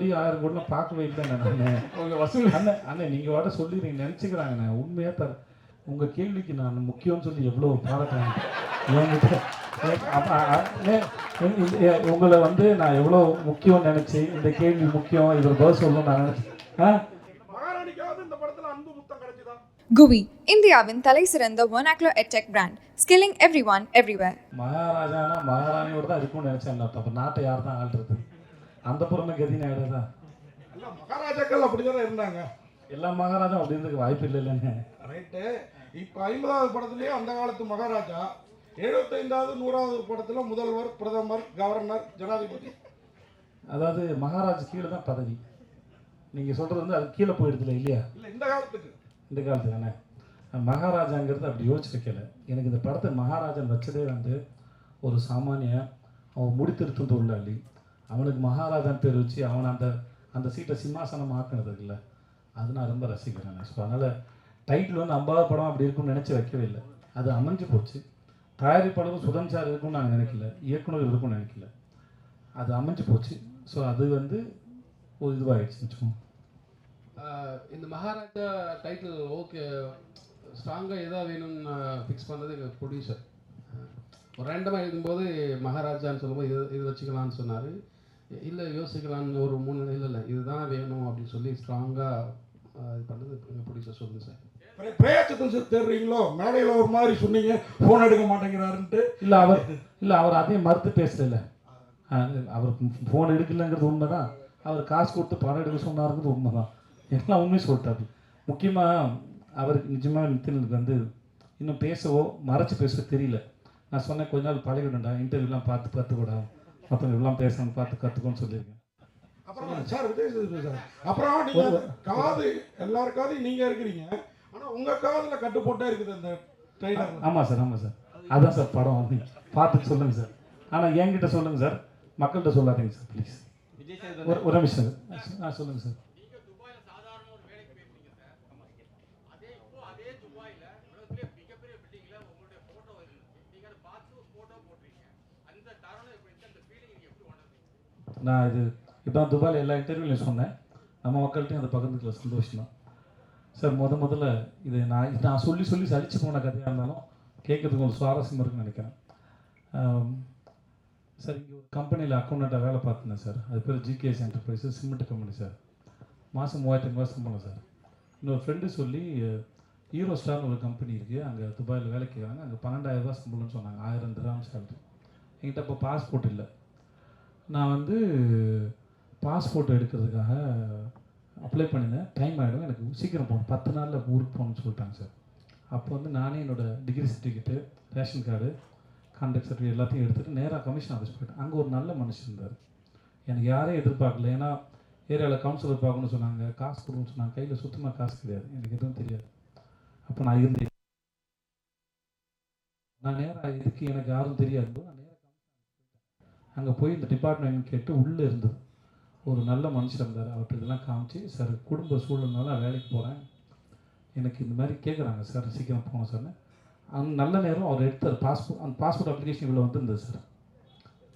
கோடி 1000 கோடிலாம் பார்க்கவே இல்லைண்ணே நான். உங்கள் வசூல் அண்ணே நீங்கள் வாட்ட சொல்லிடுறீங்க நினச்சிக்கிறாங்கண்ணே. உண்மையாக தர உங்கள் கேள்விக்கு நான் முக்கியம்னு சொல்லி எவ்வளோ பாராட்டுறேன் என்கிட்ட. உங்களை வந்து நான் எவ்வளோ முக்கியம்னு நினச்சி இந்த கேள்வி முக்கியம் இவர் பதில் சொல்லணும்னு நான் நினச்சேன். குவி இந்தியாவின் தலை சிறந்த vernacular edtech brand, skilling everyone everywhere. மகாராஜானா மகாராணியோட தான் இருக்கும்னு நினச்சேன். அப்போ நாட்டை யார் தான் ஆள்றது? அந்த புறமே கதின்னு ஆகிடுதா? மகாராஜாக்கள் அப்படிதான் இருந்தாங்க. எல்லா மகாராஜா அப்படி இருந்ததுக்கு வாய்ப்பு இல்லை இல்லைங்க. ரைட்டு. இப்போ 50வது படத்துலேயே அந்த காலத்து மகாராஜா, 75வது 100வது படத்தில் முதல்வர், பிரதமர், கவர்னர், ஜனாதிபதி. அதாவது மகாராஜ் கீழே தான் பதவி. நீங்கள் சொல்கிறது வந்து அது கீழே போயிடுதுல இல்லையா? இல்லை, இந்த காலத்துக்கு தானே மகாராஜாங்கிறது அப்படி யோசிச்சு வைக்கல. எனக்கு இந்த படத்தை மகாராஜன் வச்சதே வந்து ஒரு சாமானிய அவன் முடித்திருத்தும் தொழிலாளி, அவனுக்கு மகாராஜான் பேர் வச்சு அவனை அந்த சீட்டை சிம்மாசனம் ஆக்கினது இல்லை. அது நான் ரொம்ப ரசிக்கிறேன். ஸோ அதனால் டைட்டில் வந்து 50வது படம் அப்படி இருக்கும்னு நினச்சி வைக்கவே இல்லை. அது அமைஞ்சு போச்சு. தயாரிப்பாளரும் சுதன் சார் இருக்கும்னு நாங்கள் நினைக்கல, இயக்குனர் இருக்கும்னு நினைக்கல, அது அமைஞ்சு போச்சு. ஸோ அது வந்து ஒரு இதுவாகிடுச்சு வச்சுக்கோங்க. இந்த மகாராஜா டைட்டில் ஓகே ஸ்ட்ராங்காக எதாக வேணும்னு ஃபிக்ஸ் பண்ணது எங்கள் ப்ரொடியூசர். ஒரு ரேண்டமாக எழுதும்போது மகாராஜான்னு சொல்லும்போது இது வச்சுக்கலான்னு சொன்னார். இல்லை யோசிக்கலான்னு ஒரு 3 இல்லை இதுதான் வேணும் அப்படின்னு சொல்லி ஸ்ட்ராங்காக இது பண்ணது எங்கள் ப்ரொடியூசர். சொல்லுங்கள் சார். பிரயாசத்தில் சார் தேடுறீங்களோ? மேடையில் ஒரு மாதிரி சொன்னீங்க, ஃபோன் எடுக்க மாட்டேங்கிறாருன்ட்டு. இல்லை அவர் அதையும் மறுத்து பேசல. அவர் ஃபோன் எடுக்கலைங்கிறது உண்மை தான். அவர் காசு கொடுத்து படம் எடுக்க சொன்னாருங்கிறது உண்மை தான். எல்லாம் உண்மையை சொல்லிட்டாரு. முக்கியமாக அவருக்கு நிஜமாக நித்தினுக்கு வந்து இன்னும் பேசவோ மறைச்சி பேசவோ தெரியல. நான் சொன்னேன் கொஞ்ச நாள் பழகிடும்டா, இன்டர்வியூலாம் பார்த்து கற்றுக்கூடா, மற்றவங்க எல்லாம் பேசணும் பார்த்து கற்றுக்கோன்னு சொல்லியிருக்கேன். அப்புறம் சார் விஜய் சார், அப்புறம் நீங்கள் காது எல்லார் காதையும் நீங்கள் இருக்கிறீங்க, ஆனால் உங்கள் காதில் கட்டு போட்டே இருக்குது அந்த ட்ரெயிலர். ஆமாம் சார், அதான் சார் படம். பார்த்துட்டு சொல்லுங்கள் சார். ஆனால் என்கிட்ட சொல்லுங்கள் சார், மக்கள்கிட்ட சொல்லாதீங்க சார் ப்ளீஸ். ஒரு நிமிஷம் சொல்லுங்கள் சார். நான் இப்போ துபாயில் எல்லா இன்டர்வியூலையும் சொன்னேன், நம்ம மக்கள்கிட்டையும் அதை பகிர்ந்துக்கல, சந்தோஷம் தான் சார். முதல்ல இது நான் சொல்லி சலிச்சு போன கதையாக இருந்தாலும் கேட்குறதுக்கு ஒரு சுவாரஸ்யம் இருக்குன்னு நினைக்கிறேன் சார். இங்கே ஒரு கம்பெனியில் அக்கௌண்டண்ட்டாக வேலை பார்த்துனேன் சார். அது பேர் GKS enterprises, cement company sir. மாதம் 3500 சம்பளம் சார். இன்னொரு ஃப்ரெண்டு சொல்லி ஹீரோ ஸ்டார்னு ஒரு கம்பெனி இருக்குது, அங்கே துபாயில் வேலைக்கு வராங்க, அங்கே 12,000 சம்பளம்னு சொன்னாங்க, 1000 திராம் சேலரி. என்கிட்ட அப்போ பாஸ்போர்ட் இல்லை. நான் வந்து பாஸ்போர்ட் எடுக்கிறதுக்காக அப்ளை பண்ணினேன். டைம் ஆகிடும், எனக்கு சீக்கிரம் போகணும், 10 நாளில் ஊருக்கு போகணும்னு சொல்லிட்டாங்க சார். அப்போ வந்து நானே என்னோடய degree certificate, ration card, contact certificate எல்லாத்தையும் எடுத்துகிட்டு நேராக கமிஷன் ஆஃபீஸ் போய்ட்டேன். அங்கே ஒரு நல்ல மனுஷன் இருந்தார். எனக்கு யாரையும் எதிர்பார்க்கல. ஏன்னா ஏரியாவில் கவுன்சிலர் பார்க்கணும்னு சொன்னாங்க, காசு கொடுக்கணும்னு சொன்னாங்க. கையில் சுத்தமாக காசு கிடையாது, எனக்கு எதுவும் தெரியாது. அப்போ நான் இருந்தேன். நான் நேராக இதுக்கு எனக்கு யாரும் தெரியாது. நான் நேராக அங்கே போய் இந்த டிபார்ட்மெண்ட் கேட்டு உள்ளே இருந்தது ஒரு நல்ல மனுஷன் இருந்தார். அவர்கிட்ட இதெல்லாம் காமிச்சு, சார் குடும்ப சூழ்நிலைனால நான் வேலைக்கு போகிறேன், எனக்கு இந்த மாதிரி கேட்குறாங்க சார், சீக்கிரம் போகணும் சார். அந்த நல்ல நேரம் அவர் எடுத்தார் பாஸ்போர்ட். அந்த பாஸ்போர்ட் அப்ளிகேஷன் இவ்வளோ வந்துருந்தது சார்.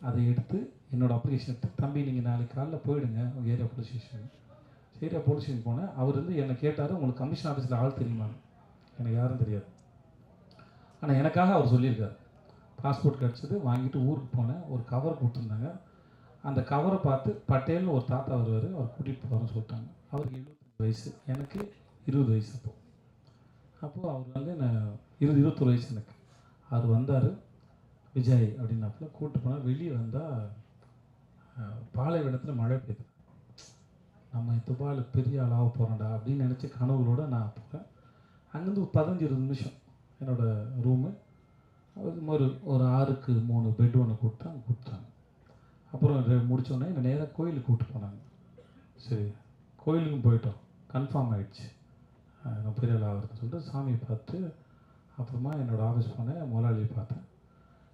அதை எடுத்து என்னோடய அப்ளிகேஷன் எடுத்து, தம்பி நீங்கள் நாளைக்கு காலையில் போயிடுங்க உங்கள் area police station. Area police station போனேன். அவர் வந்து என்னை கேட்டார், உங்களுக்கு கமிஷன் ஆஃபீஸில் ஆள் தெரியுமா? எனக்கு யாரும் தெரியாது. ஆனால் எனக்காக அவர் சொல்லியிருக்கார். பாஸ்போர்ட் கிடச்சிது, வாங்கிட்டு ஊருக்கு போனேன். ஒரு கவர் கொடுத்துருந்தாங்க. அந்த கவரை பார்த்து பட்டேல்னு ஒரு தாத்தா வருவார், அவர் கூட்டிகிட்டு போகிறேன்னு சொல்லிட்டாங்க. அவருக்கு 75 வயசு, எனக்கு 20 வயசு. அப்போது அவர் வந்து நான் 21 வயசு எனக்கு. அவர் வந்தார், விஜய் அப்படின்னாப்புல கூப்பிட்டு போனால். வெளியே வந்தால் பாலைவனத்தில் மழை பெய்யுது. நம்ம துபாயில் பெரிய ஆளாக போகிறோம்டா அப்படின்னு நினச்சி கனவுகளோடு நான் போகிறேன். அங்கேருந்து ஒரு 15-20 நிமிஷம் என்னோடய ரூமு. அது ஒரு 6க்கு 3 பெட் ஒன்று கொடுத்தாங்க. அப்புறம் முடித்தோடனே என்னை நேராக கோயிலுக்கு கூப்பிட்டு போனாங்க. சரி, கோயிலுக்கும் போயிட்டோம், கன்ஃபார்ம் ஆகிடுச்சு நான் பெரிய ஆள் ஆகிறதுன்னு சொல்லிட்டு சாமியை பார்த்து அப்புறமா என்னோடய ஆஃபீஸ் போனேன், முதலாளியை பார்த்தேன்.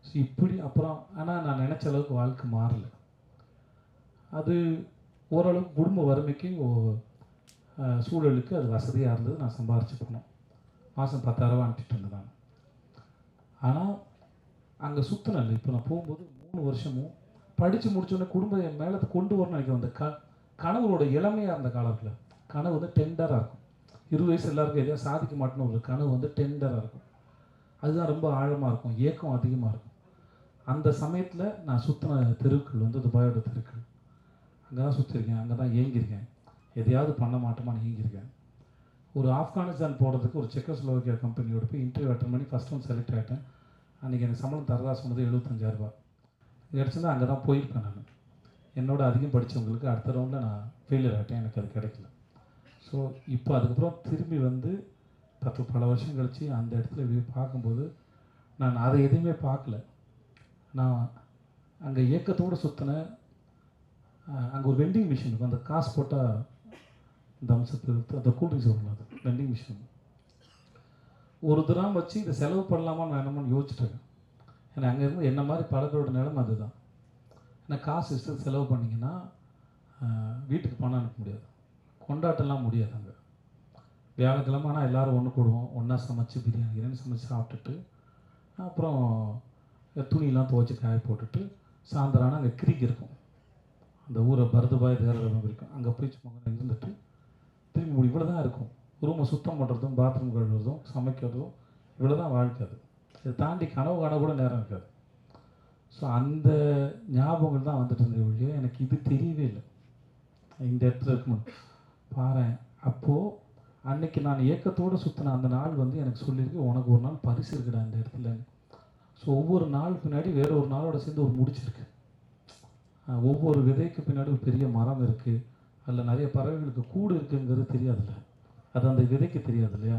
ஸோ இப்படி அப்புறம் ஆனால் நான் நினச்ச அளவுக்கு வாழ்க்கை மாறலை. அது ஓரளவுக்கு குடும்ப வறுமைக்கு சூழலுக்கு அது வசதியாக இருந்தது. நான் சம்பாரிச்சு போனேன். மாதம் 10,000 அனுப்பிட்டு இருந்தேன் நான். ஆனால் அங்கே சுற்றினேன். இப்போ நான் போகும்போது 3 வருஷமும் படித்து முடித்தோடனே குடும்பம் என் மேலே கொண்டு வரணும்னு நினைக்கிறேன். அந்த கனவுகளோட இளமையாக இருந்த காலத்தில் கனவு வந்து டெண்டராக இருக்கும். 20 வயசு எல்லாருக்கும் எதையா சாதிக்க மாட்டேன்னு ஒரு கனவு வந்து டெண்டராக இருக்கும். அதுதான் ரொம்ப ஆழமாக இருக்கும், ஏக்கம் அதிகமாக இருக்கும். அந்த சமயத்தில் நான் சுற்றின தெருக்கள் வந்து துபாயோட தெருக்கள். அங்கே தான் சுற்றிருக்கேன், அங்கே தான் ஏங்கியிருக்கேன். எதையாவது பண்ண மாட்டோமான்னு ஏங்கியிருக்கேன். ஒரு ஆப்கானிஸ்தான் போகிறதுக்கு ஒரு செக்கோஸ்லோவாக்கியா கம்பெனியோட போய் இன்டர்வியூ அட்டன் பண்ணி ஃபஸ்ட் ஒன் செலக்ட் ஆகிட்டேன். அன்றைக்கி எனக்கு சம்பளம் தரதா சொன்னது 75,000 கிடச்சிருந்தா அங்கே தான் போயிருப்பேன் நான். என்னோட அதிகம் படித்தவங்களுக்கு அடுத்த ரவுண்டில் நான் ஃபெயிலியர் ஆகிட்டேன், எனக்கு அது கிடைக்கல. ஸோ இப்போ அதுக்கப்புறம் திரும்பி வந்து பல வருஷம் கழித்து அந்த இடத்துல பார்க்கும்போது நான் அதை எதுவுமே பார்க்கல. நான் அங்கே ஏக்கத்தோடு சுற்றினேன். அங்கே ஒரு வெண்டிங் மிஷின் இருக்கும், அந்த காசு போட்டால் தம்சப்பு அந்த கூல்ட்ரிங்க்ஸ் வரும், அது வெண்டிங் மிஷின். ஒரு தினம் வச்சு இதை செலவு பண்ணலாமான்னு வேணாமான்னு யோசிச்சுட்டேன். ஏன்னா அங்கே இருந்து என்ன மாதிரி பல பேரோட நிலைமை அதுதான். ஏன்னா காசு இஷ்டத்துக்கு செலவு பண்ணிங்கன்னா வீட்டுக்கு பணம் அனுப்ப முடியாது, கொண்டாட்டம்லாம் முடியாது. அங்கே வியாழக்கிழமை ஆனால் எல்லோரும் ஒன்று கூடுவோம், ஒன்றா சமைச்சு பிரியாணி சமைச்சு சாப்பிட்டுட்டு அப்புறம் துணியெல்லாம் துவைச்சி காய போட்டுட்டு சாயந்தரம் ஆனால் அங்கே கிரிக் இருக்கும், அந்த ஊரை பரதுபாய் தேர்தல் இருக்கும். அங்கே போய் சும்மா இருந்துட்டு திரும்பி இவ்வளோ தான் இருக்கும். ரூமை சுத்தம் பண்ணுறதும் பாத்ரூம் கழுவுறதும் சமைக்கிறதும் இவ்வளோ தான் வாழ்க்கை. அது இதை தாண்டி கனவு காண கூட நேரம் இருக்காது. ஸோ அந்த ஞாபகங்கள் தான் வந்துட்டு இருந்தது ஒழிய எனக்கு இது தெரியவே இல்லை இந்த இடத்துல இருக்கணும் பாரு. அப்போது அன்னைக்கு நான் ஏக்கத்தோடு சுற்றின அந்த நாள் வந்து எனக்கு சொல்லியிருக்கு, உனக்கு ஒரு நாள் பரிசு இருக்குடா அந்த இடத்துல. ஸோ ஒவ்வொரு நாள் பின்னாடி வேற ஒரு நாளோட சேர்ந்து ஒரு முடிச்சிருக்கு. ஒவ்வொரு விதைக்கு பின்னாடி ஒரு பெரிய மரம் இருக்குது, அதில் நிறைய பறவைகளுக்கு கூடு இருக்குங்கிறது தெரியாதுல்ல, அது அந்த விதைக்கு தெரியாது இல்லையா?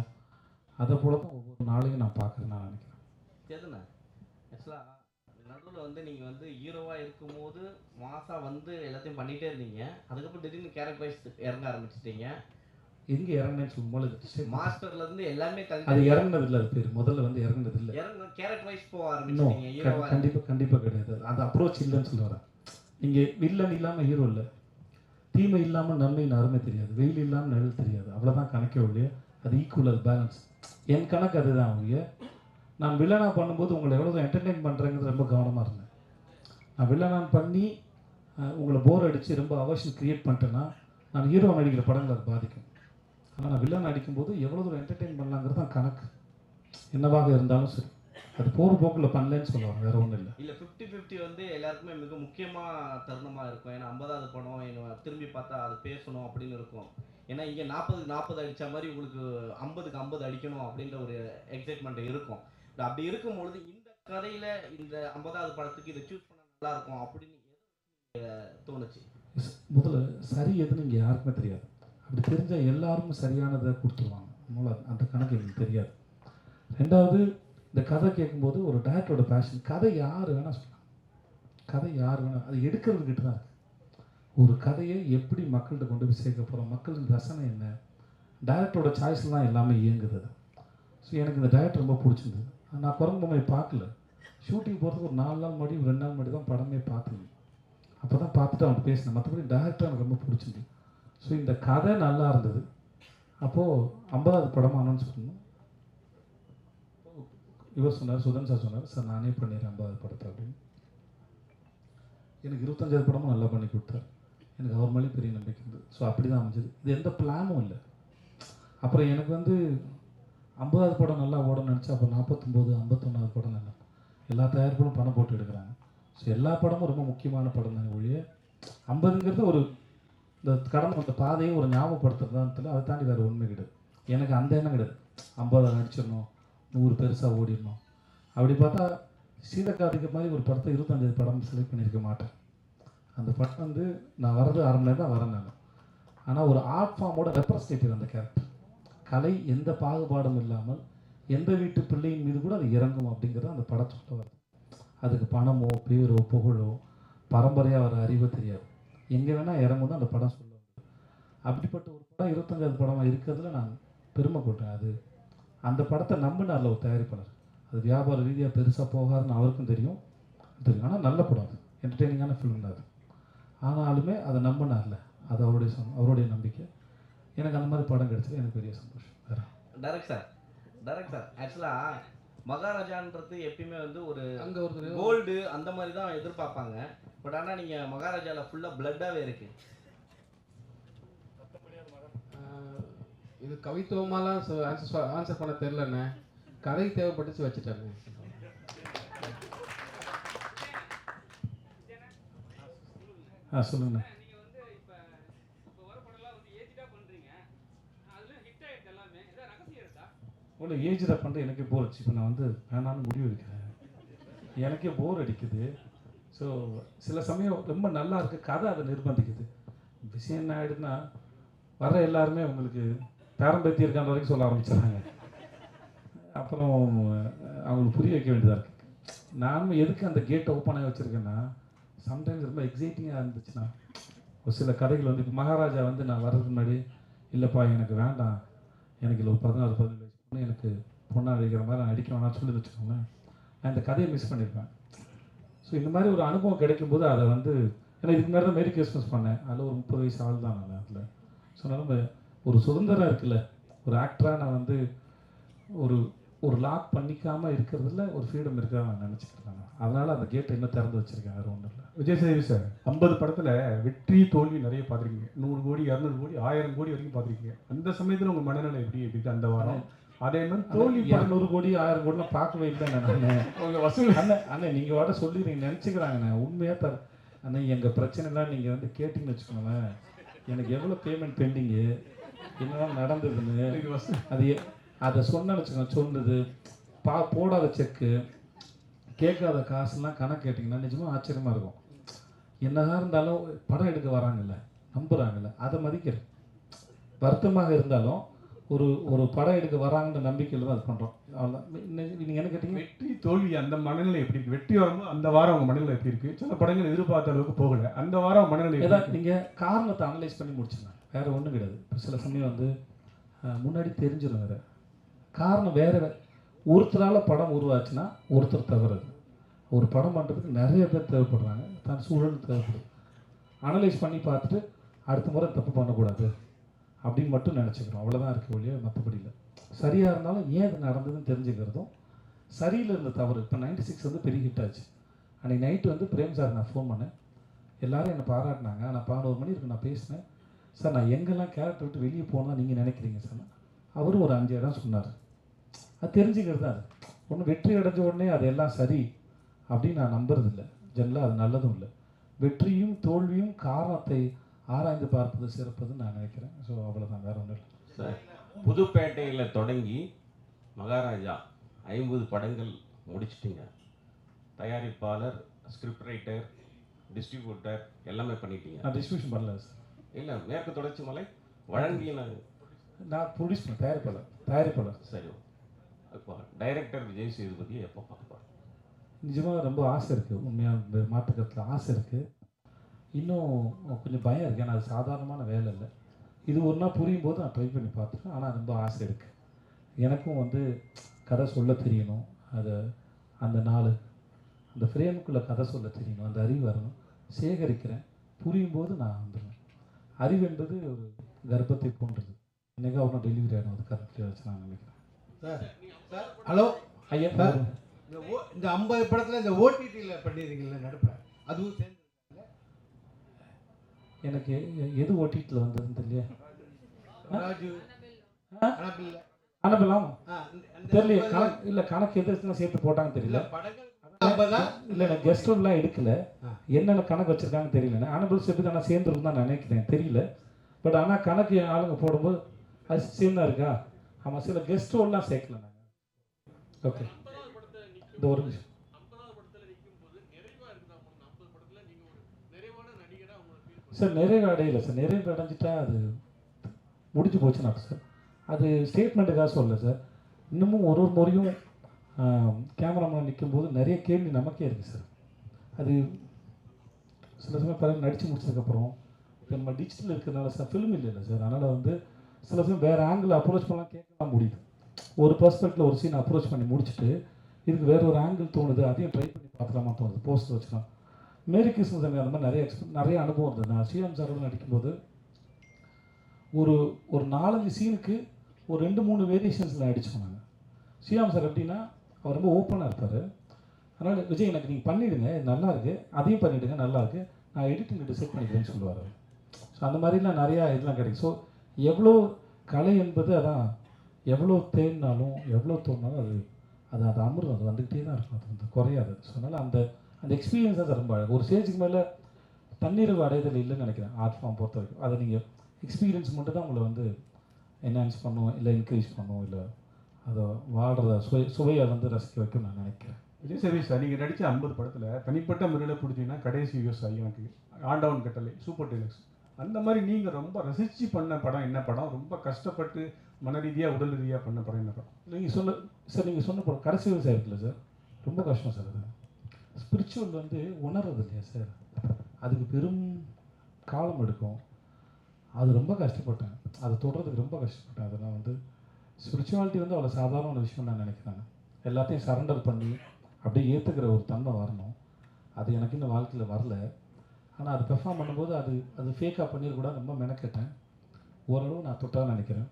அதை போல தான் ஒவ்வொரு நாளையும் நான் பார்க்குறேன் நான் நினைக்கிறேன். சரிண்ணா, ஆக்சுவலாக நடுவில் வந்து நீங்கள் வந்து ஹீரோவாக இருக்கும்போது மாசாக வந்து எல்லாத்தையும் பண்ணிகிட்டே இருந்தீங்க. அதுக்கப்புறம் திடீர்னு கேரக்டர் வைஸ் இறங்க ஆரம்பிச்சிட்டீங்க. எங்கே இறங்கினேன்னு சொல்லும்போது மாஸ்டர்லேருந்து எல்லாமே அது இறங்கினது இல்லை, அது பேர் முதல்ல வந்து இறங்கினது இல்லை. கேரக்டர் வைஸ் போக ஆரம்பிச்சிட்டீங்க ஹீரோவாக. கண்டிப்பாக கிடையாது, அந்த அப்ரோச் இல்லைன்னு சொல்ல வரேன். நீங்கள் வில்லன் இல்லாமல் ஹீரோ இல்லை, தீமை இல்லாமல் நன்மையின் அருமை தெரியாது, வெயில் இல்லாமல் நிழல் தெரியாது, அவ்வளோதான் கணக்கே ஒழிய அது ஈக்குவல், அது பேலன்ஸ். என் கணக்கு அதுதான் ஒழிய நான் வில்லனாக பண்ணும்போது உங்களை எவ்வளோ என்டர்டெயின் பண்ணுறேங்கிறது ரொம்ப கவனமாக இருந்தேன். நான் வில்லனாக பண்ணி உங்களை போர் அடித்து ரொம்ப அவசியம் க்ரியேட் பண்ணிட்டேன்னா நான் ஹீரோ நடிக்கிற படங்கள் அது பாதிக்கும். ஆனால் நான் வில்லன் அடிக்கும்போது எவ்வளோ தூரம் என்டர்டெயின் பண்ணலாங்கிறது தான் கணக்கு, என்னவாக இருந்தாலும் சரி. அது போகிற போக்கில் பண்ணலன்னு சொல்லுவாங்க, வேறு ஒன்றும் இல்லை. இல்லை 50-50 வந்து எல்லாருக்குமே மிக முக்கியமாக தருணமாக இருக்கும். ஏன்னா 50வது படம் என்ன திரும்பி பார்த்தா அது பேசணும் அப்படின்னு இருக்கும். ஏன்னா இங்கே 40-40 அடித்த மாதிரி உங்களுக்கு 50க்கு 50 அடிக்கணும் அப்படின்ற ஒரு எக்ஸைட்மெண்ட் இருக்கும். அப்படி இருக்கும்பொழுது இந்த கதையில் இந்த 50வது படத்துக்கு இதை சூஸ் பண்ண நல்லா இருக்கும் அப்படின்னு தோணுச்சு. முதல்ல சரி எதுன்னு இங்கே யாருக்குமே தெரியாது. அப்படி தெரிஞ்சால் எல்லாருமே சரியானதை கொடுத்துருவாங்க, அதனால் அந்த கணக்கு எங்களுக்கு தெரியாது. ரெண்டாவது, இந்த கதை கேட்கும்போது ஒரு டேரக்டரோட பேஷன், கதை யார் வேணால் சொல்லலாம், கதை யார் வேணால், அது எடுக்கிறதுக்கிட்ட தான் இருக்குது. ஒரு கதையை எப்படி மக்கள்கிட்ட கொண்டு போய் சேர்க்க போகிறோம், மக்களின் ரசனை என்ன, டேரக்டரோட சாய்ஸில் தான் எல்லாமே இயங்குது. ஸோ எனக்கு இந்த டேரக்டர் ரொம்ப பிடிச்சிருந்தது. நான் குரங்கு பொம்மை பார்க்கல, ஷூட்டிங் போகிறதுக்கு ஒரு 4 நாள் முன்னாடி 2 நாள் முன்னாடி தான் படமே பார்த்தேன். அப்போ தான் பார்த்துட்டு அவன் பேசினேன், மற்றபடி டேரக்டர் எனக்கு ரொம்ப பிடிச்சிருந்தது. ஸோ இந்த கதை நல்லா இருந்தது. அப்போது 50வது படமாக அனௌன்ஸ் பண்ணணும். இவர் சொன்னார், சுதன் சார் சொன்னார், சார் நானே பண்ணிடுறேன் 50வது படத்தை அப்படின்னு. எனக்கு 25வது படமும் நல்லா பண்ணி கொடுத்தார். எனக்கு அவர் மேலேயும் பெரிய நம்பிக்கை இருந்தது. ஸோ அப்படி தான் அமைஞ்சது, இது எந்த பிளானும் இல்லை. அப்புறம் எனக்கு வந்து 50வது படம் நல்லா ஓடணும்னு நினச்சா அப்போ 49, 51வது படம் நல்லா எல்லா தயாரிப்புகளும் பணம் போட்டு எடுக்கிறாங்க. ஸோ எல்லா படமும் ரொம்ப முக்கியமான படம் தானே ஒழிய 50ங்கிறது ஒரு இந்த கடமை, அந்த பாதையை ஒரு ஞாபகப்படுத்துறதுதான், அதை தாண்டி வேறு உண்மை கிடையாது. எனக்கு அந்த எண்ணம் கிடையாது 50 நடிச்சிடணும், 100 பெருசாக ஓடிடணும். அப்படி பார்த்தா சீதக்காதிக்கு மாதிரி ஒரு படத்தை 25 படம் செலக்ட் பண்ணியிருக்க மாட்டேன். அந்த படம் வந்து நான் வர்றது 1/2 மணி நேரம் தான் வரேன் நான். ஆனால் ஒரு ஆர்ட் ஃபார்மோட ரெப்ரஸன்டேட்டிவ் அந்த கேரக்டர். கலை எந்த பாகுபாடும் இல்லாமல் எந்த வீட்டு பிள்ளையின் மீது கூட அது இறங்கும் அப்படிங்கிறது அந்த படத்தோட வருது. அதுக்கு பணமோ பேரோ புகழோ பரம்பரையாக வர அறிவோ தெரியாது, எங்கே வேணால் இறங்கும் தான் அந்த படம் சொல்ல வருது. அப்படிப்பட்ட ஒரு படம் 25வது படமாக இருக்கிறதுல நான் பெருமை கொள்கிறேன். அது அந்த படத்தை நம்பினார்ல ஒரு தயாரிப்பாளர், அது வியாபார ரீதியாக பெருசாக போகாதுன்னு அவருக்கும் தெரியும். ஆனால் நல்ல படம், அது என்டர்டெய்னிங்கான ஃபிலிம் தான் அது. ஆனாலுமே அதை நம்பினார்ல, அது அவருடைய நம்பிக்கை. எனக்கு அந்த மாதிரி படம் கிடைச்சது எனக்கு பெரிய சந்தோஷம். வேறு டைரக்ட் சார் ஆக்சுவலாக மகாராஜான்றது எப்பயுமே வந்து ஒரு அங்கே ஒரு கோல்டு அந்த மாதிரி தான் எதிர்பார்ப்பாங்க. பட் ஆனால் நீங்கள் மகாராஜாவில் ஃபுல்லாக பிளட்டாகவே இருக்குது. இது கவித்துவமாலாம் ஆன்சர் பண்ண தெரிலண்ணே, கதை தேவைப்பட்டுச்சு வச்சுட்டேண்ணே. சொல்லுங்கண்ணே. ஒன்று ஏஜில் பண்ணுற எனக்கே போர் அடிச்சு. இப்போ நான் வந்து வேணான்னு முடிவு எடுக்கிறேன், எனக்கே போர் அடிக்குது. ஸோ சில சமயம் ரொம்ப நல்லா இருக்கு கதை, அதை நிர்பந்திக்குது. விஷயம் என்ன ஆகிடுதுன்னா, வர எல்லாருமே உங்களுக்கு பேரம்பேத்தி இருக்கான வரைக்கும் சொல்ல ஆரம்பிச்சிடுறாங்க. அப்புறம் அவங்களுக்கு புரிய வைக்க வேண்டியதாக இருக்குது. நானும் எதுக்கு அந்த கேட்டை ஓப்பன் ஆகி வச்சுருக்கேன்னா, சம்டைம்ஸ் ரொம்ப எக்ஸைட்டிங்காக இருந்துச்சுன்னா, ஒரு சில கதைகள் வந்து இப்போ மகாராஜா வந்து நான் வர்றதுக்கு முன்னாடி, இல்லைப்பா எனக்கு வேண்டாம், எனக்கு இல்லை ஒரு 16-17 வயசு பொண்ணு எனக்கு பொண்ணாக அடிக்கிற மாதிரி நான் அடிக்க வேணாம்னு சொல்லி வச்சுக்கோங்களேன், நான் இந்த கதையை மிஸ் பண்ணியிருப்பேன். ஸோ இந்த மாதிரி ஒரு அனுபவம் கிடைக்கும்போது அதை வந்து, ஏன்னா இதுக்கு முன்னாடி தான் மேரி கிறிஸ்மஸ் பண்ணேன், அதில் ஒரு 30 வயசு ஆள் தான் நான் அதில். ஸோ நம்ம ஒரு சுதந்திரம் இருக்குல்ல, ஒரு ஆக்டராக நான் வந்து ஒரு ஒரு லாக் பண்ணிக்காமல் இருக்கிறதுல ஒரு ஃப்ரீடம் இருக்கிறதா நான் நினச்சிக்கிறேன். அதனால் அந்த கேட்டை இன்னும் திறந்து வச்சுருக்கேன், வேறு ஒன்றும் இல்லை. விஜய் சேதுபதி சார் 50 படத்தில் வெற்றி தோல்வி நிறைய பார்த்துருக்கீங்க. 100 கோடி 200 கோடி 1000 கோடி வரைக்கும் பார்த்துருக்கீங்க. அந்த சமயத்தில் உங்கள் மனநிலை எப்படி அந்த வாரம்? அதே மாதிரி தோல்வி 200 கோடி 1000 கோடிலாம் பார்க்கவே இல்லை நான். உங்கள் வசூல் அண்ணன் நீங்கள் வாட சொல்லிடுறீங்க நினச்சிக்கிறாங்கண்ணே, உண்மையாக அண்ணன் எங்கள் பிரச்சனைலாம் நீங்கள் வந்து கேட்டிங்கன்னு வச்சுக்கோங்களேன், எனக்கு எவ்வளோ பேமெண்ட் பெண்டிங்கு, என்னெல்லாம் நடந்ததுன்னு அது அதை சொன்னேன்னு வச்சுக்கோங்க, சொன்னது போடாத செக்கு, கேட்காத காசுலாம் கணக்கு கேட்டிங்கன்னா நிஜமாக ஆச்சரியமாக இருக்கும். என்னதான் இருந்தாலும் படம் எடுக்க வராங்கல்ல, நம்புகிறாங்கல்ல, அதை மதிக்கிறேன். வருத்தமாக இருந்தாலும் ஒரு ஒரு படம் எடுக்க வராங்கன்ற நம்பிக்கையில் தான் அது பண்ணுறோம். அவ்வளோதான். நீங்கள் என்ன கேட்டீங்க? வெற்றி தோல்வி அந்த மனநிலை எப்படி இருக்குது? வெற்றி வரும்போது அந்த வாரம் உங்கள் மனநிலை எப்படி இருக்குது? சில படங்கள் எதிர்பார்த்த அளவுக்கு போகலை, அந்த வாரம் மனநிலை ஏதாவது நீங்கள் காரணத்தை அனலைஸ் பண்ணி முடிச்சுங்க, வேறு ஒன்றும் கிடையாது. இப்போ சில சமயம் வந்து முன்னாடி தெரிஞ்சிடும், வேறு காரணம் வேறு. ஒருத்தரால் படம் உருவாச்சுன்னா ஒருத்தர் தவறுது. ஒரு படம் பண்ணுறதுக்கு நிறைய பேர் தேவைப்படுறாங்க, தன் சூழல் தேவைப்படுது. அனலைஸ் பண்ணி பார்த்துட்டு அடுத்த முறை தப்பு பண்ணக்கூடாது அப்படின்னு மட்டும் நினச்சிக்கிறோம், அவ்வளோதான் இருக்குது ஒழிய மற்றபடி இல்லை. சரியாக இருந்தாலும் ஏன் இது நடந்ததுன்னு தெரிஞ்சுக்கிறதும், சரியில் இருந்த தவறு. இப்போ 96 வந்து பெரிய ஹிட் ஆச்சு. அன்றைக்கி நைட்டு வந்து பிரேம் சார் நான் ஃபோன் பண்ணேன், எல்லோரும் என்னை பாராட்டினாங்க. நான் 11 மணி இருக்கு நான் பேசினேன், சார் நான் எங்கெல்லாம் கேரக்டர் விட்டு வெளியே போனால் நீங்கள் நினைக்கிறீங்க சார்? அவரும் ஒரு 5 இடம் சொன்னார். அது தெரிஞ்சுக்கிறது தான். அது ஒன்று வெற்றி அடைஞ்ச உடனே அது எல்லாம் சரி அப்படின்னு நான் நம்புறதில்லை, ஜெனரலாக அது நல்லதும் இல்லை. வெற்றியும் தோல்வியும் காரணத்தை ஆராய்ந்து பார்ப்பது சிறப்பதுன்னு நான் நினைக்கிறேன். ஸோ அவ்வளோதான், வேறு ஒன்றும் இல்லை சார். புதுப்பேட்டையில் தொடங்கி மகாராஜா 50 படங்கள் முடிச்சிட்டிங்க. தயாரிப்பாளர், ஸ்கிரிப்ட் ரைட்டர், டிஸ்ட்ரிபியூட்டர் எல்லாமே பண்ணிட்டீங்க. நான் டிஸ்ட்ரிபியூஷன் பண்ணல சார். இல்லை, மேற்கு தொடர்ச்சி மலை வழங்கிய நான் ப்ரொடியூஸ் பண்ண தயாரிப்பாளர். சரி. இப்போ டைரக்டர் விஜய் சேதுபதி எப்போ பார்க்க போகிறோம்? நிஜமாக ரொம்ப ஆசை இருக்குது, உண்மையாக மாற்றுக்கிறதுல ஆசை இருக்குது. இன்னும் கொஞ்சம் பயம் இருக்குது, ஏன்னா அது சாதாரணமான வேலை இல்லை. இது ஒரு நாள் புரியும் போது நான் ட்ரை பண்ணி பார்த்துருக்கேன், ஆனால் ரொம்ப ஆசை இருக்குது. எனக்கும் வந்து கதை சொல்ல தெரியணும், அதை அந்த அந்த ஃப்ரேமுக்குள்ளே கதை சொல்ல தெரியணும், அந்த அறிவு வரணும். சேகரிக்கிறேன், புரியும் போது நான் வந்துடுவேன். அறிவு என்பது ஒரு கர்ப்பத்தை போன்றது, என்னைக்கா ஒன்றும் டெலிவரி ஆகிடும், அது கரெக்டாக வச்சு நான் நினைக்கிறேன். சார் ஹலோ ஐயா சார், இந்த 50 படத்தில் இந்த ஓடிடியில் பண்ணியிருக்கீங்களா நடுப்பில், அதுவும் சேர்ந்து எனக்கு எது ஓட்டிகிட்டு வந்ததுன்னு தெரியல. ராஜு அனுப்பலாம் தெரியல, கணக்கு இல்லை, கணக்கு எது சேர்த்து போட்டாங்கன்னு தெரியல. படங்கள் இல்லை நான் கெஸ்ட் ரூம்லாம் எடுக்கல, என்னென்ன கணக்கு வச்சுருக்காங்கன்னு தெரியல. அனுபவம் சேர்த்து ஆனால் சேர்ந்துருக்கு தான் நினைக்கிறேன், தெரியல. பட் ஆனால் கணக்கு ஆளுங்க போடும்போது அது சேர்ந்தா இருக்கா? ஆமாம், சில கெஸ்ட் ரோல்லாம் சேர்க்கல நாங்கள். ஓகே, இந்த ஒரு நிமிஷம். சார் நிறைவு அடையலை சார், நிறைவு அடைஞ்சிட்டா அது முடிஞ்சு போச்சுன்னா சார், அது ஸ்டேட்மெண்ட்டுக்காக சொல்லலை சார். இன்னமும் ஒரு முறையும் கேமராமேன் நிற்கும்போது நிறைய கேள்வி நமக்கே இருக்குது சார். அது சில சமயம் பிறகு நடித்து முடிச்சதுக்கப்புறம் இப்போ நம்ம டிஜிட்டல் இருக்கிறதுனால சார், ஃபிலிம் இல்லை சார், அதனால் வந்து சில சமயம் வேறு ஆங்கிள் அப்ரோச் பண்ணலாம், கேட்கலாம் முடியுது. ஒரு பர்ஸ்பெக்டில் ஒரு சீன் அப்ரோச் பண்ணி முடிச்சுட்டு இதுக்கு வேறு ஒரு ஆங்கிள் தோணுது, அதையும் ட்ரை பண்ணி பார்க்கலாமா தோணுது, போஸ்டர் வச்சுக்கலாம். மேரி கிறிஸ்மஸ் அந்த மாதிரி நிறைய அனுபவம் இருந்தது. நான் ஸ்ரீராம் சாரோட நடிக்கும்போது ஒரு 4-5 சீனுக்கு ஒரு 2-3 வேரியேஷன்ஸில் அடிச்சோம் நாங்கள். ஸ்ரீராம் சார் எப்படின்னா அவர் ரொம்ப ஓப்பனாக இருப்பார். அதனால் விஜய் எனக்கு நீங்கள் பண்ணிவிடுங்க, நல்லா இருக்குது, அதையும் பண்ணிவிடுங்க, நல்லா இருக்குது, நான் எடிட்டிங் டிசைட் பண்ணிக்கிறேன்னு சொல்லுவார். ஸோ அந்த மாதிரிலாம் நிறையா இதெல்லாம் கிடைக்கும். ஸோ எவ்வளோ கலை என்பது அதான் எவ்வளோ தேடினாலும் எவ்வளோ தோணினாலும் அது அது அது அமிர்தம், அது வந்துக்கிட்டே தான் இருக்கும், அது வந்து குறையாது. ஸோ அதனால் அந்த அந்த எக்ஸ்பீரியன்ஸ் தான் ரொம்ப அழகு. ஒரு ஸ்டேஜுக்கு மேலே தன்னிறைவு அடைதல் இல்லைன்னு நினைக்கிறேன் ஆர்ட் ஃபார்ம் பொறுத்த வரைக்கும். அதை நீங்கள் எக்ஸ்பீரியன்ஸ் மட்டும் தான் உங்களை வந்து என்ஹான்ஸ் பண்ணும், இல்லை இன்க்ரீஸ் பண்ணும், இல்லை அதை வாழ்கிறத சுவையை வந்து ரசிக்க வைக்கும் நான் நினைக்கிறேன். விஜய் சேவி சார், நீங்கள் நடித்த 50 படத்தில் தனிப்பட்ட முறையில் பிடிச்சிங்கன்னா கடைசி விவசாயி, எனக்கு ஆண்டவன் கட்டளை, சூப்பர் டீலக்ஸ், அந்த மாதிரி நீங்கள் ரொம்ப ரசித்து பண்ண படம் என்ன படம்? ரொம்ப கஷ்டப்பட்டு மன ரீதியாக உடல் ரீதியாக பண்ண படம் என்ன படம்? நீங்கள் சொன்ன படம் கடைசி விவசாயம் இருக்குல்ல சார், ரொம்ப கஷ்டம் சார். அது ஸ்பிரிச்சுவல் வந்து உணர்றது இல்லையா சார், அதுக்கு பெரும் காலம் எடுக்கும். அது ரொம்ப கஷ்டப்பட்டேன், அதை தொடர்றதுக்கு ரொம்ப கஷ்டப்பட்டேன். அதை நான் வந்து ஸ்பிரிச்சுவாலிட்டி வந்து அவ்வளோ சாதாரண விஷயம் நான் நினைக்கிறேன். எல்லாத்தையும் சரண்டர் பண்ணி அப்படியே ஏற்றுக்கிற ஒரு தன்மை வரணும். அது எனக்கு இன்னும் வாழ்க்கையில் வரல. ஆனால் அது பெர்ஃபார்ம் பண்ணும்போது அது ஃபேக்காக பண்ணிடக்கூடாது, ரொம்ப மெனக்கெட்டேன். ஓரளவு நான் தொட்டான்னு நினைக்கிறேன்.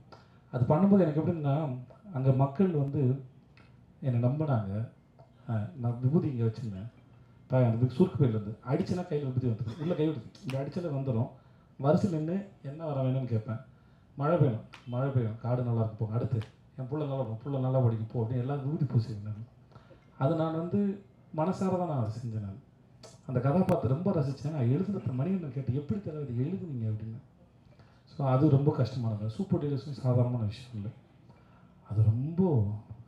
அது பண்ணும்போது எனக்கு எப்படின்னா, அங்கே மக்கள் வந்து என்னை நம்பினாங்க. நான் விபூதி இங்கே வச்சுருந்தேன், அந்த சுருக்கு பையிலேருந்து அடிச்சுன்னா கையில் விபூதி வந்துடும், உள்ளே கை விடுது, இந்த அடிச்சல வந்துடும். வரிசையில் நின்று என்ன வர வேணும்னு கேட்பேன். மழை பெய்யும், காடு நல்லா இருக்கும் போங்க, அடுத்து என் புள்ள நல்லா இருக்கும், புள்ள நல்லா படிக்கும் போ அப்படின்னு எல்லாம் விபூதி பூசிருந்தேன். அது நான் வந்து மனசார தான் நான் அதை செஞ்சேன். நான் அந்த கதாபாத்திரம் ரொம்ப ரசித்தேன். நான் எழுதுனத மணிகண்டன் கேட்டு எப்படி தர இது எழுதுனீங்க அப்படின்னு. ஸோ அது ரொம்ப கஷ்டமானது. சூப்பர் டீலர்ஸும் சாதாரணமான விஷயம் இல்லை.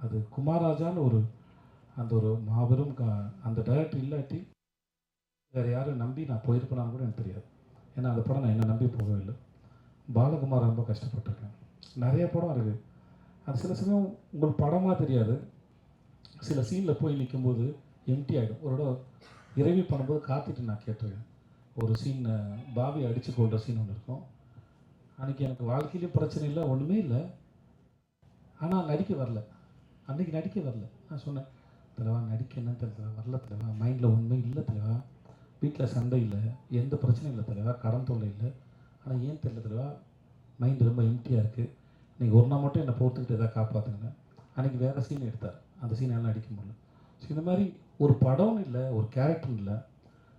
அது குமாரராஜான்னு ஒரு மாபெரும் அந்த டைரக்டர் இல்லாட்டி வேறு யாரும் நம்பி நான் போயிருப்பேனான்னு கூட எனக்கு தெரியாது. ஏன்னா அந்த படம் நான் என்ன நம்பி போகவே இல்லை. பாலகுமார் ரொம்ப கஷ்டப்பட்டிருக்கேன். நிறைய படம் இருக்குது. அது சில சமயம் உங்களுக்கு படமாக தெரியாது, சில சீனில் போய் நிற்கும்போது எம்டி ஆகிடும். ஒரு இறைவி பண்ணும்போது காத்துட்டு நான் கேட்டிருக்கேன். ஒரு சீன் பாவி அடித்து கொள்கிற சீன் ஒன்று இருக்கும். அன்றைக்கி எனக்கு வாழ்க்கையிலையும் பிரச்சனை இல்லை, ஒன்றுமே இல்லை. ஆனால் நடிக்க வரல, அன்றைக்கி நடிக்க வரல. நான் சொன்னேன், தலைவா நடிக்க என்னன்னு தெரியல, வரல தலைவா, மைண்டில் ஒன்றுமே இல்லை தலைவா, வீட்டில் சண்டை இல்லை, எந்த பிரச்சனையும் இல்லை தலைவா, கடன் தொல்லை இல்லை, ஆனால் ஏன் தெரியல தலைவா, மைண்டு ரொம்ப எம்டியாக இருக்குது, நீங்கள் ஒரு நாள் மட்டும் என்னை பொறுத்துக்கிட்டு எதாவது காப்பாற்றுங்க. அன்றைக்கி வேறு சீன் எடுத்தார், அந்த சீன் எல்லாம் நடிக்க முடியல. ஸோ இந்த மாதிரி ஒரு படம்னு இல்லை, ஒரு கேரக்டர் இல்லை,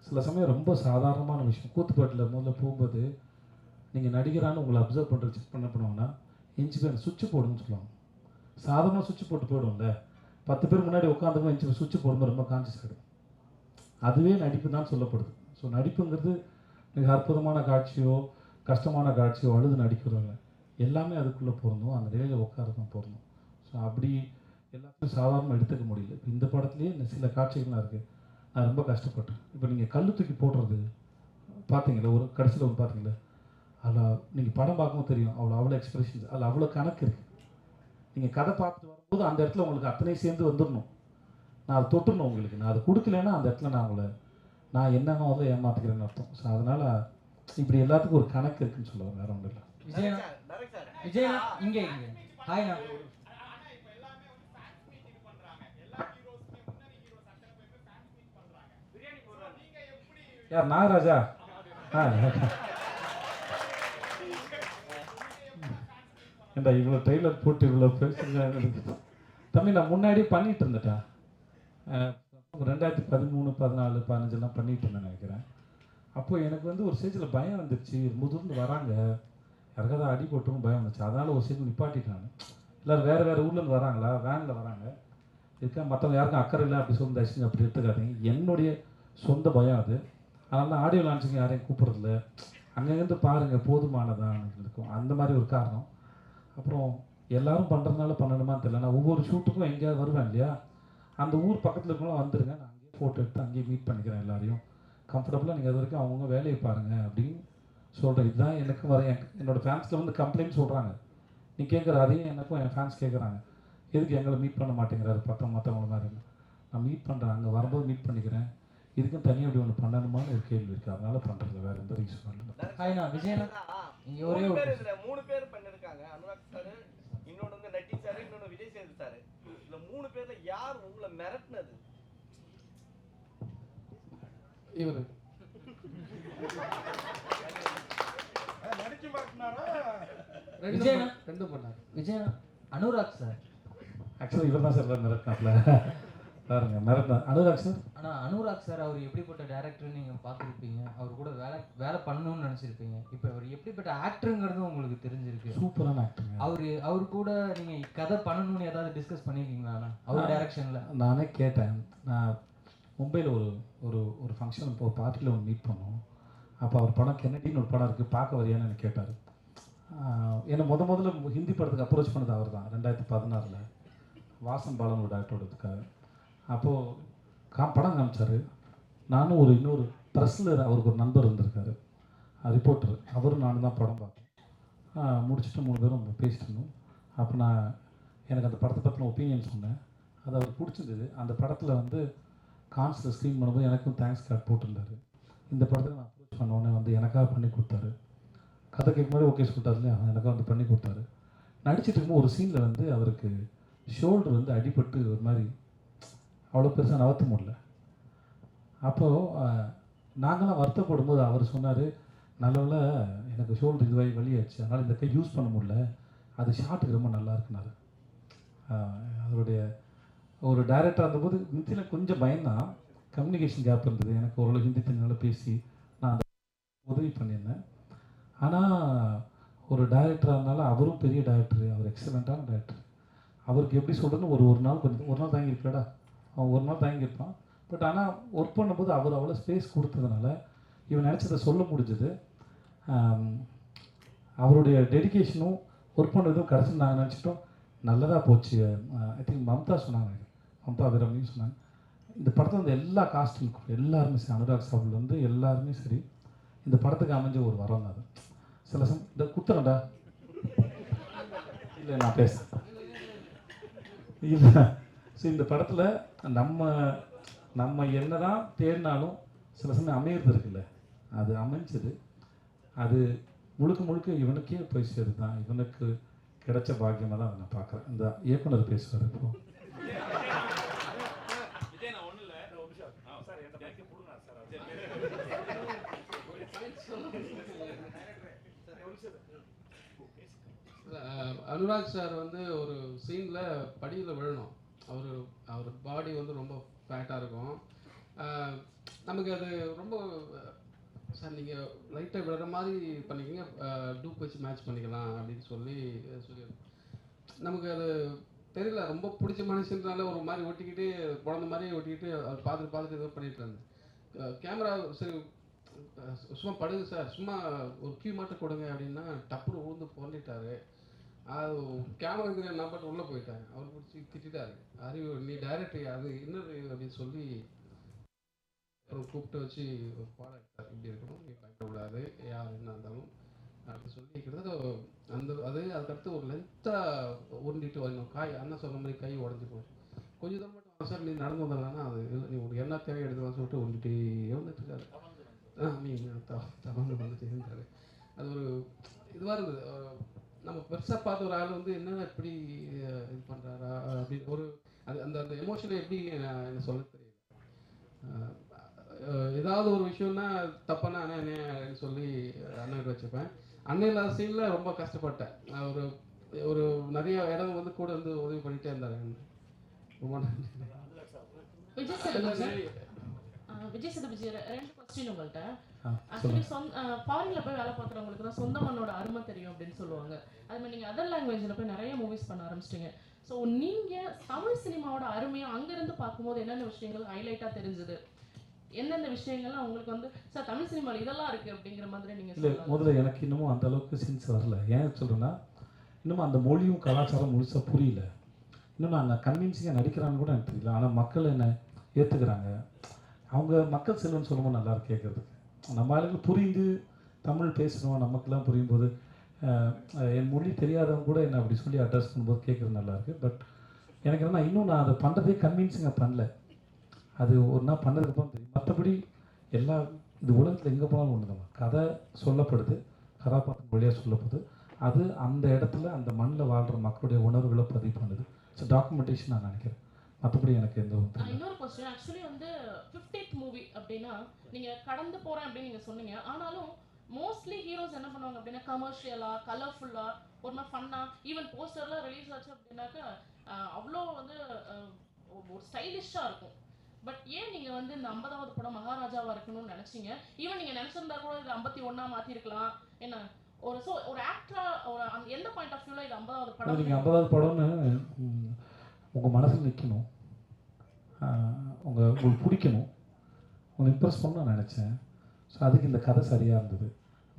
சில சமயம் ரொம்ப சாதாரணமான விஷயம். கூத்துப்பாட்டில் முதல்ல போகும்போது நீங்கள் நடிகரானு உங்களை அப்சர்வ் பண்ணுறது செக் பண்ணுவாங்கன்னா இன்ச்சு பேர் சுவிட்சு போடுன்னு சொல்லுவாங்க. சாதாரணமாக சுவிட்சு போட்டு போயிடும்ல, 10 பேர் முன்னாடி உட்காந்துக்கும் இன்ச்சு சுவிட்சு போடும்போது ரொம்ப கான்சியஸ் ஆகிடும். அதுவே நடிப்பு தான் சொல்லப்படுது. ஸோ நடிப்புங்கிறது மிக அற்புதமான காட்சியோ கஷ்டமான காட்சியோ அழுது நடிக்கிறவங்க எல்லாமே அதுக்குள்ளே பொருந்தும், அந்த நிலையில் உட்காரதான் பொருந்தும். ஸோ அப்படி எல்லாத்தையும் சாதாரணமாக எடுத்துக்க முடியல. இப்போ இந்த படத்துலேயே சில காட்சிகள்லாம் இருக்குது, நான் ரொம்ப கஷ்டப்பட்டேன். இப்போ நீங்கள் கல் தூக்கி போடுறது பார்த்தீங்களா, ஒரு கடைசியில் ஒன்று பார்த்தீங்களா, அதில் நீங்கள் படம் பார்க்கவும் தெரியும், அவ்வளோ எக்ஸ்பிரஷன்ஸ், அதில் அவ்வளோ கணக்கு இருக்குது. நீங்கள் கதை பார்த்துட்டு வரும்போது அந்த இடத்துல உங்களுக்கு அத்தனை சேர்ந்து வந்துடணும். நான் அதை தொட்டுடணும் உங்களுக்கு. நான் அதை கொடுக்கலன்னா அந்த இடத்துல நான் என்னென்ன வந்து ஏமாத்துக்கிறேன்னு அர்த்தம். ஸோ அதனால் இப்படி எல்லாத்துக்கும் ஒரு கணக்கு இருக்குன்னு சொல்லுவாங்க, வேற ஒன்றும் இல்லை. விஜய் இங்கே ஹாய் யார் நாகராஜா? ஏண்டா இவ்வளோ ட்ரெய்லர் போட்டு இவ்வளோ பேசுங்க தம்பி. நான் முன்னாடி பண்ணிகிட்டு இருந்தேன்டா, 2013, 14, 15 பண்ணிகிட்டு இருந்தேன் நினைக்கிறேன். அப்போது எனக்கு வந்து ஒரு ஸ்டேஜில் பயம் வந்துடுச்சு, முதிர்ந்து வராங்க, யாருக்காவது அடி போட்டும் பயம் வந்துச்சு. அதனால் ஒரு ஸ்டேஜ் நிப்பாட்டிட்டாங்க. எல்லோரும் வேறு ஊர்லேருந்து வராங்களா, வேனில் வராங்க, இருக்கா மற்றவங்க யாருக்கும் அக்கறை இல்லை அப்படி சொல்லி தயவுசெஞ்சு அப்படி எடுத்துக்காதீங்க. என்னுடைய சொந்த பயம் அது. அதனால தான் ஆடியோ லான்ச்சுக்கு யாரையும் கூப்பிட்றதில்ல, அங்கேருந்து பாருங்கள் போதுமானதான் இருக்கும், அந்த மாதிரி ஒரு காரணம். அப்புறம் எல்லோரும் பண்ணுறதுனால பண்ணணுமான்னு தெரியல. நான் ஒவ்வொரு ஷூட்டுக்கும் எங்கேயாவது வருவேன் இல்லையா, அந்த ஊர் பக்கத்தில் இருக்கவங்களும் வந்துடுங்க, நான் அங்கேயே ஃபோட்டோ எடுத்து அங்கேயே மீட் பண்ணிக்கிறேன் எல்லாரையும் கம்ஃபர்டபுளாக. நீங்கள் அது வரைக்கும் அவங்கவுங்க வேலையை பாருங்கள் அப்படின்னு சொல்கிறேன். இதுதான் எனக்கு என்னோடய ஃபேன்ஸில் வந்து கம்ப்ளைண்ட் சொல்கிறாங்க. நீ கேட்குற அதையும் எனக்கும் என் ஃபேன்ஸ் கேட்குறாங்க, எதுக்கு எங்களை மீட் பண்ண மாட்டேங்கிறாரு மற்றவங்கள மாதிரி. நான் மீட் பண்ணுறேன், அங்கே வரும்போது மீட் பண்ணிக்கிறேன், இதுக்கும் தனியாக அப்படி ஒன்று பண்ணணுமான்னு ஒரு கேள்வி இருக்குது, அதனால பண்ணுறது, வேறு எந்த ரீசன் இல்லை. ஹாய்ண்ணா விஜயண்ணா, இங்கே ஒரே ஒரு 3 பேர் பண்ணிருக்காங்க. அனுராக் சார், இன்னொன்று வந்து நட்டி சார், இன்னொன்று விஜய் சேது சார். இதுல 3 பேர்ல யார் உங்களை மிரட்டினது? இவரு நடிச்சு மாட்டினாரா? ரெண்டும் பண்ணார். விஜயண்ணா அனுராக் சார் ஆக்சுவலாக இவர் தான் சார் மிரட்டினாப்ல. பாருங்க மறந்த அனுராக் சார். ஆனால் அனுராக் சார் அவர் எப்படிப்பட்ட டேரக்டர்னு நீங்கள் பார்த்துருப்பீங்க, அவர் கூட வேலை பண்ணணும்னு நினச்சிருப்பீங்க. இப்போ அவர் எப்படிப்பட்ட ஆக்டருங்கிறதும் உங்களுக்கு தெரிஞ்சிருக்கு. சூப்பரான ஆக்டருங்க. அவர் கூட நீங்கள் கதை பண்ணணும்னு ஏதாவது டிஸ்கஸ் பண்ணியிருக்கீங்களா அவர் டைரக்ஷனில்? நானே கேட்டேன். நான் மும்பையில் ஒரு ஒரு ஃபங்க்ஷன் இப்போ ஒரு பார்ட்டியில் ஒன்று மீட் பண்ணோம். அப்போ அவர் படம் கென்னடின்னு ஒரு படம் இருக்குது, பார்க்க வரியான்னு எனக்கு கேட்டார். என்னை முதல்ல ஹிந்தி படத்துக்கு அப்ரோச் பண்ணது அவர் தான் 2016 வாசன் பாலன் ஒரு டேரக்டரோடதுக்காக. அப்போது படம் காமிச்சார். நானும் இன்னொரு ப்ரெஸ்ஸில் அவருக்கு ஒரு நண்பர் இருந்திருக்காரு, ரிப்போர்ட்டர், அவரும் நானும் தான் படம் பார்த்தோம். முடிச்சுட்டு 3 பேரும் பேசிட்டு இருந்தோம். அப்போ எனக்கு அந்த படத்தை பற்றின ஒப்பீனியன் சொன்னேன். அது அவருக்கு பிடிச்சிருந்தது. அந்த படத்தில் கான்ஸில் ஸ்க்ரீன் பண்ணும்போது எனக்கும் தேங்க்ஸ் கார்டு போட்டிருந்தார். இந்த படத்தில் நான் அப்ரோச் பண்ணோன்னே எனக்காக பண்ணி கொடுத்தாரு. கதை கேட்கும்போது ஓகே சொல்லிட்டாரு இல்லையா, எனக்காக பண்ணி கொடுத்தாரு. நடிச்சிட்டு இருக்கும்போது ஒரு சீனில் அவருக்கு ஷோல்டர் அடிபட்டு ஒரு மாதிரி அவ்வளோ பெருசாக நகர்த்த முடியல. அப்போது நாங்களாம் வருத்தப்படும் போது அவர் சொன்னார், நல்லவேளை எனக்கு ஷோல்டர் இதுவாகி வலியாச்சு, அதனால் இந்த கை யூஸ் பண்ண முடியல, அது ஷாட்டுக்கு ரொம்ப நல்லா இருக்குனாரு. அவருடைய ஒரு டைரக்டராக இருந்தபோது நித்தியில் கொஞ்சம் பயந்தான், கம்யூனிகேஷன் கேப் இருந்தது. எனக்கு ஓரளவு ஹிந்தி தெரிஞ்சனால பேசி நான் உதவி பண்ணியிருந்தேன். ஆனால் ஒரு டைரக்டராக இருந்தாலும் அவரும் பெரிய டைரக்டர், அவர் எக்ஸலண்ட்டான டைரக்டர். அவருக்கு எப்படி சொல்கிறதுன்னு ஒரு நாள் ஒரு நாள் தாங்கியிருப்பாடா, அவன் ஒரு நாள் தாங்கியிருப்பான். பட் ஆனால் ஒர்க் பண்ணும்போது அவர் அவ்வளோ ஸ்பேஸ் கொடுத்ததுனால இவன் நினச்சதை சொல்ல முடிஞ்சது. அவருடைய டெடிக்கேஷனும் ஒர்க் பண்ணதும் கடைசி நாங்கள் நினச்சிட்டோம் நல்லதாக போச்சு. ஐ திங்க் மம்தா சொன்னாங்க, மம்தா வீரமணியும் சொன்னாங்க, இந்த படத்தில் எல்லா காஸ்டியூம் எல்லாருமே சரி, அனுராக் சாப்பிட்லேருந்து எல்லாருமே சரி, இந்த படத்துக்கு அமைஞ்ச ஒரு வரம் அது. சில இந்த குத்துறேன்டா இல்லை நான் பேசுகிறேன் இல்லை. ஸோ இந்த படத்தில் நம்ம என்ன தான் தேடினாலும் சில சமயம் அமையிறது இருக்குல்ல, அது அமைஞ்சது. அது முழுக்க இவனுக்கே போய் சேருது தான், இவனுக்கு கிடைச்ச பாக்கியமாக தான் அதை நான் பார்க்குறேன். இந்த இயக்குனர் பேசுவார் இப்போ. அனுராக் சார் ஒரு சீனில் படியில் விழணும். அவர் பாடி ரொம்ப ஃபேட்டாக இருக்கும். நமக்கு அது ரொம்ப சார் நீங்கள் லைட்டாக விழுற மாதிரி பண்ணிக்கங்க, டூப் வச்சு மேட்ச் பண்ணிக்கலாம் அப்படின்னு சொல்லி நமக்கு அது தெரியல. ரொம்ப பிடிச்ச மனுஷனால ஒரு மாதிரி ஒட்டிக்கிட்டு குழந்த மாதிரி ஒட்டிக்கிட்டு அவர் பார்த்துட்டு ஏதோ பண்ணிட்டு இருந்தேன். கேமரா சரி சும்மா படுங்க சார், சும்மா ஒரு கியூ மட்டும் கொடுங்க அப்படின்னா டப்புனு விழுந்து பொருளிட்டாரு. அது கேமரா நான் பாட்டு உள்ளே போயிட்டேன். அவர் பிடிச்சி திட்டாரு, அறிவு நீ டைரக்டர் அது இன்னொரு அப்படின்னு சொல்லி அப்புறம் கூப்பிட்டு வச்சு பாடம் எடுத்தார். இப்படி இருக்கணும், நீ பயப்படக்கூடாது, யார் என்ன இருந்தாலும் அப்படின்னு சொல்லி கிட்டத்தட்ட அதுக்கடுத்து ஒரு லென்த்தாக உருண்டிட்டு வரணும். அண்ணன் சொன்ன மாதிரி கை உடஞ்சி போச்சு. கொஞ்சம் தூரம் மட்டும் சார் நீ நடந்து வந்ததுனா அது நீ உனக்கு என்ன தேவை எடுத்துக்கலாம் சொல்லிட்டு உருண்டிட்டே வந்துட்டு இருக்காரு. தவங்க வந்துட்டு இருந்தார். அது ஒரு இதுவாக இருந்தது. நம்ம பெருசாக பார்த்த ஒரு ஆள் என்னென்ன இப்படி இது பண்ணுறாரா அப்படின்னு ஒரு அந்த அந்த எமோஷனை எப்படி என்ன சொல்ல தெரியல. ஏதாவது ஒரு விஷயம்னா தப்பானா அண்ணன் சொல்லி அண்ணன் வச்சுப்பேன். அண்ணன் இல்லாத சீனில் ரொம்ப கஷ்டப்பட்டேன். ஒரு நிறைய இடம் கூட உதவி பண்ணிகிட்டே இருந்தார். ரொம்ப நன்றி. விஜய் சேதுபதி 2 கொஸ்டின் உங்கள்கிட்ட. ஆக்சுவலி ஃபாரின்ல போய் வேலை பார்க்குறவங்களுக்கு தான் சொந்த மண்ணோட அருமை தெரியும் அப்படின்னு சொல்லுவாங்க. அது மாதிரி நீங்கள் அதர் லாங்குவேஜில் போய் நிறைய மூவிஸ் பண்ண ஆரம்பிச்சிட்டிங்க. ஸோ நீங்கள் தமிழ் சினிமாவோட அருமையை அங்கேருந்து பார்க்கும்போது என்னென்ன விஷயங்கள் ஹைலைட்டாக தெரிஞ்சுது, எந்தெந்த விஷயங்கள்லாம் உங்களுக்கு சார் தமிழ் சினிமாவில் இதெல்லாம் இருக்குது அப்படிங்கிற மாதிரி நீங்கள் இல்லை? முதல்ல எனக்கு இன்னமும் அந்த அளவுக்கு சென்ஸ் வரல. ஏன் சொல்கிறேன்னா இன்னமும் அந்த மொழியும் கலாச்சாரம் முழுசாக புரியல. இன்னும் நாங்கள் கன்வின்சிங்காக நடிக்கிறான்னு கூட எனக்கு தெரியல. ஆனால் மக்கள் என்னை ஏற்றுக்கிறாங்க. அவங்க மக்கள் செல்வன்னு சொல்லும்போது நல்லாயிருக்கு கேட்குறதுக்கு. நம்ம ஆளுக்கு புரிந்து தமிழ் பேசுகிறோம், நமக்கெல்லாம் புரியும் போது என் மொழி தெரியாதவங்க கூட என்னை அப்படி சொல்லி அட்ரஸ் பண்ணும்போது கேட்குறது நல்லாயிருக்கு. பட் எனக்கு என்னன்னா இன்னும் நான் அதை பண்ணுறதே கன்வின்சிங்காக பண்ணல. அது ஒரு நாள் பண்ணதுக்கப்புறம் தெரியும். மற்றபடி எல்லா இது உலகத்தில் எங்கே போனாலும் ஒன்று தான், கதை சொல்லப்படுது, கதாபாத்திரம் வழியாக சொல்லப்படுது, அது அந்த இடத்துல அந்த மண்ணில் வாழ்கிற மக்களுடைய உணர்வுகளை பதிவு பண்ணுது. ஸோ டாக்குமெண்டேஷன் நான் நினைக்கிறேன். மற்றபடி எனக்கு எந்த இன்னொரு கொஸ்டின். ஆக்சுவலி 50th மூவி அப்படின்னா நீங்கள் கடந்து போகிறேன் அப்படின்னு நீங்கள் சொன்னீங்க. ஆனாலும் மோஸ்ட்லி ஹீரோஸ் என்ன பண்ணுவாங்க அப்படின்னா கமர்ஷியலாக கலர்ஃபுல்லாக ஒரு மாதிரி ஃபன்னாக ஈவன் போஸ்டர்லாம் ரிலீஸ் ஆச்சு அப்படின்னாக்கா அவ்வளோ ஒரு ஸ்டைலிஷாக இருக்கும். பட் ஏன் நீங்கள் வந்து இந்த 50வது படம் மகாராஜாவாக இருக்கணும்னு நினச்சிங்க? ஈவன் நீங்கள் நினச்சிருந்தா கூட இது 51 மாற்றிருக்கலாம். என்ன ஒரு ஆக்டரா எந்த பாயிண்ட் ஆஃப் வியூவில் இது 50வது படம்? நீங்கள் 50வது படம்னு உங்கள் மனசில் நிற்கணும், உங்களுக்கு பிடிக்கணும், உங்களை இம்ப்ரெஸ் பண்ண நினச்சேன். ஸோ அதுக்கு இந்த கதை சரியாக இருந்தது.